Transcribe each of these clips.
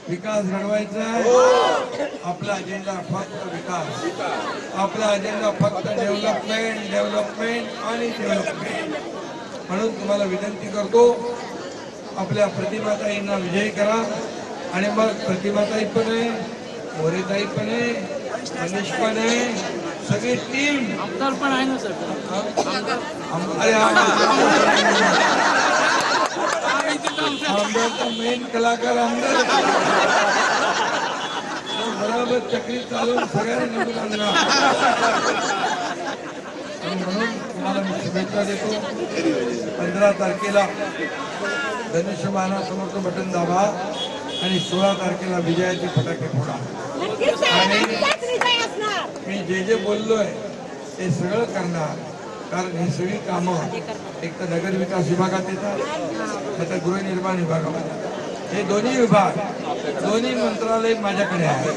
विकास घडवायचा आहे। आपला अजेंडा फक्त विकास, आपला अजेंडा फक्त डेव्हलपमेंट डेव्हलपमेंट आणि डेव्हलपमेंट। म्हणून तुम्हाला विनंती करतो, आपल्या प्रतिभाताईंना विजयी करा। आणि मग प्रतिभाताई पण आहे, मोरेताई पण आहे, मनीष पण आहे, सगळी टीम। आमदार पण आहे ना सर? आमदार तर मेन कलाकार आमदार बरोबर चक्री चालवून सगळ्यांना निवडून आणणार। म्हणून तुम्हाला मी शुभेच्छा देतो। 15 तारखेला धनुष्यबाणासमोरचं बटन दाबा आणि 16 तारखेला विजयाचे फटाके फोडा। आणि मी जे बोललोय ते सगळं करणार, कारण ही सगळी कामं एक तर नगर विकास विभागात येतात, नाहीतर गृहनिर्माण विभागामध्ये। हे दोन्ही विभाग, दोन्ही मंत्रालय माझ्याकडे आहे,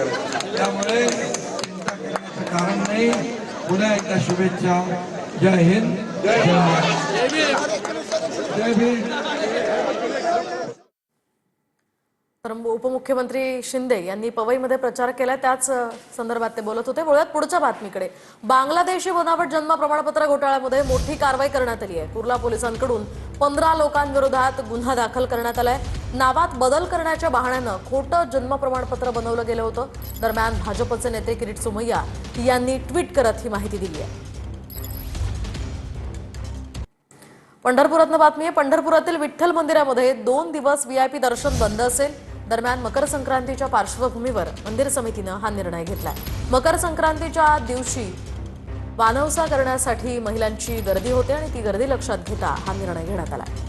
त्यामुळे चिंता करण्याचं कारण नाही। पुन्हा एकदा शुभेच्छा। जय हिंद, जय महाराष्ट्र, जय भीम। तर उपमुख्यमंत्री शिंदे यांनी पवईमध्ये प्रचार केला, त्याच संदर्भात ते बोलत होते। बोलूयात पुढच्या बातमीकडे। बांगलादेशी बनावट जन्म प्रमाणपत्र घोटाळ्यामध्ये मोठी कारवाई करण्यात आली आहे। कुर्ला पोलिसांकडून 15 लोकांविरोधात गुन्हा दाखल करण्यात आलाय। नावात बदल करण्याच्या बहाण्यानं खोटं जन्म प्रमाणपत्र बनवलं गेलं होतं। दरम्यान भाजपचे नेते किरीट सोमय्या यांनी ट्विट करत ही माहिती दिली आहे। पंढरपुरातनं बातमी आहे। पंढरपुरातील विठ्ठल मंदिरामध्ये 2 दिवस व्हीआयपी दर्शन बंद असेल। दरम्यान मकर संक्रांतीच्या पार्श्वभूमीवर मंदिर समितीनं हा निर्णय घेतलाय। मकर संक्रांतीच्या दिवशी वानवसा करण्यासाठी महिलांची गर्दी होते आणि ती गर्दी लक्षात घेता हा निर्णय घेण्यात आलाय।